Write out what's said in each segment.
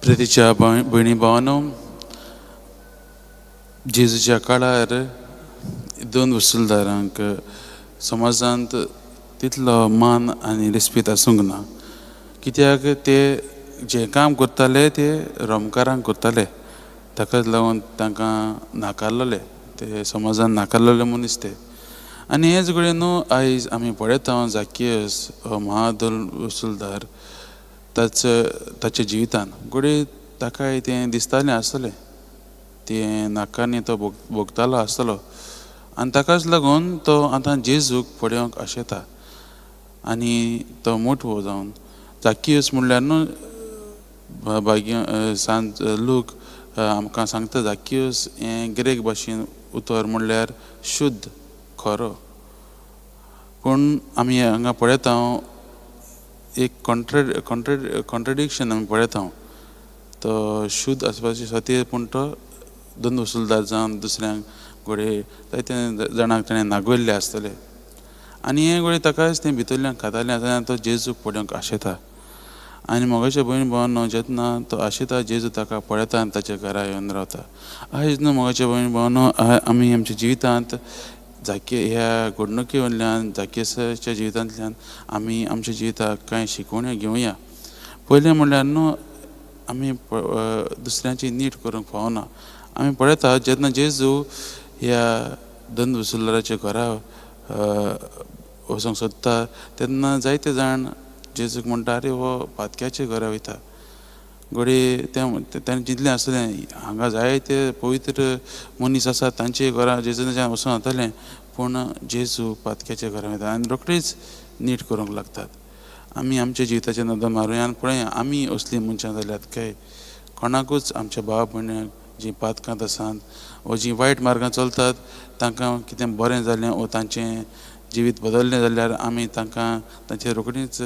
प्रितीच्या भयणी भावांनो, जेजूच्या काळार दोन वसूलदारांक समाजांत तितलो मान आनी रिस्पेद आसूंक ना. कित्याक ते जे काम करताले ते रोमकारांक करताले, ताकाच लागून तांकां नाकारलोले, ते समाजान नाकारलोले मनीस ते. आनी हेच घडये न्हू, आयज आमी पळयता झाकियस हो महादोल वसूलदार ताच्या जिवितान घडये ताकाय तें दिसतालें आसतलें, तें नाकारणी तो भोगतालो आसतलो. आनी ताकाच लागून तो आतां जेजूक पळोवंक आशेता आनी तो मोठवो जावन झाकियस म्हणल्यार न्हू सांत लूक आमकां सांगता झाकियस हें ग्रेक भाशेन उतर म्हणल्यार शुद्ध, खरो. पूण आमी हांगा पळयता एक कॉन्ट्रडिक्शन आमी पळयता. तो शुद्ध आसपाची खातीर पूण तो दोन वसूलदार जावन दुसऱ्यांक घडये जायते जाणांक ताणें नागयल्ले आसतले. आनी हें घडये ताकाच तें भितरल्यान खातालें आसतना तो जेजूक पळोवंक आशेता. आनी मोगाच्या भयणी भावांनो, जेन्ना तो आशेता जेजू ताका पळयता आनी ताच्या घरा येवन रावता. आयज न्हू मोगाच्या भयणी भावांनो, आमी आमच्या जिवितांत ह्या घडणुके वयल्यान झाकियसाच्या जिवितांतल्यान आमी आमच्या जिविताक कांय शिकवण्यो घेवया. पयलें म्हणल्यार न्हू, आमी दुसऱ्यांची नीट करूंक फावना. आमी पळयता जेन्ना जेजू ह्या दोन वसूलदाराच्या घरा वचूंक सोदता तेन्ना जायते जाण जेजूक म्हणटा, आरे हो पातक्याच्या घरा वयता. घडये ताणें चिंतलें आसतलें, हांगा जायते पवित्र मनीस आसात, तांचे घरा जेजूच्यान वचून वतालें, पूण जेजू पातक्याच्या घरा वयता आनी रोखडीच नीट करूंक लागतात. आमी आमच्या जिविताचेर नदर मारुया आनी पळया आमी असलीं मनशां जाल्यात काय. कोणाकूच आमच्या भावा भयणांक जीं पातकांत आसात वा जीं वायट मार्गान चलतात तांकां कितें बरें जालें वा तांचें जिवीत बदल्लें जाल्यार आमी तांकां तांचेर रोखडीच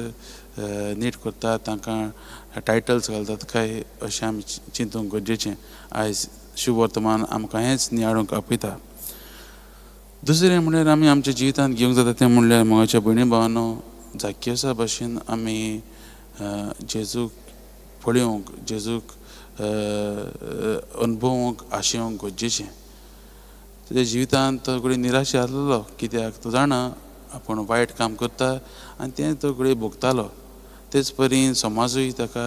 नीट करतात, तांकां टायटल्स घालतात काय, अशें आमी चिंतूंक गरजेचें. आयज शुभ वर्तमान आमकां हेंच नियाळूंक आपयता. दुसरें म्हणल्यार आमी आमच्या जिवितांत घेवंक जाता तें म्हणल्यार मोगाच्या भयणी भावांनो, झाकियसा भाशेन आमी जेजूक पळोवंक, जेजूक अनुभवूंक आशेवंक गरजेचें. तेज्या जिवितांत तो घडये निराशे आसलेलो, कित्याक तो जाणा आपूण वायट काम करता आनी तें तो घडये भोगतालो. तेच परीन समाजूय ताका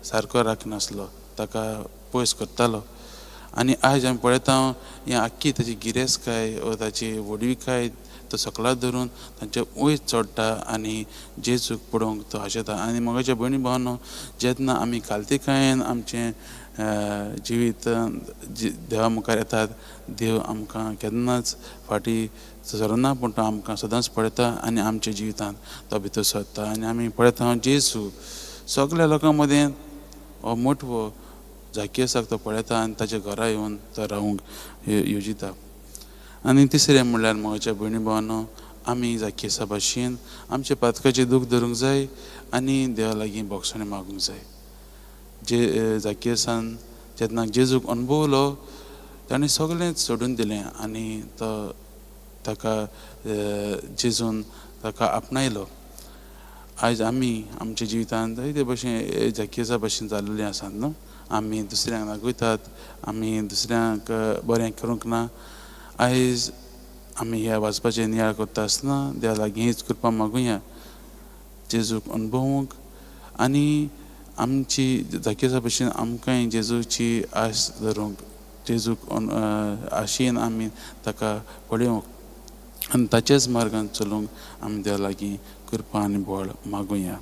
सारको राखनासलो, ताका पयस करतालो. आनी आयज आमी पळयता हें आख्खी ताची गिरेस्तकाय वा ताची व्हडविकाय तो सकलाक धरून तांचे वयर चडटा आनी जेजूक पळोवंक तो आशेता. आनी मोगाच्या भयणी भावांनो, जेन्ना आमी काल्तिकायेन आमचें जिवीत देवा मुखार येतात, देव आमकां केन्नाच फाटीं सरना, पूण तो आमकां सदांच पळयता आनी आमच्या जिवितांत तो भितर सरता. आनी आमी पळयता जेजू सगल्या लोकां मदें हो मोठवो झाकियसाक तो पळयता आनी ताच्या घरा येवन तो रावूंक येवजिता. आनी तिसरें म्हणल्यार मोगाच्या भयणी भावांनो, आमी झाकियसा भाशेन आमच्या पातकाचें दूख धरूंक जाय आनी देवा लागीं बोगसणे मागूंक जाय. झाकियसान जेन्ना जेजूक अनुभवलो ताणें सगळेंच सोडून दिलें आनी तो ताका जेजून ताका आपणायलो. आयज आमी आमच्या जिवितांत जायते भशेन झाकियसा भाशेन जाल्लेलीं आसात न्हू. आमी दुसऱ्यांक नागयतात, आमी दुसऱ्यांक बरें करूंक ना. आयज आमी ह्या वाचपाचें नियाळ करता आसतना देवा लागीं हीच कृपा मागुया, जेजूक अनुभवूंक आनी आमची झाकियसा भशेन आमकांय जेजूची आस धरूंक, जेजूक आशेन आमी ताका पळोवंक आनी ताच्याच मार्गान चलूंक आमी देवा लागीं कृपा आनी बळ मागुया.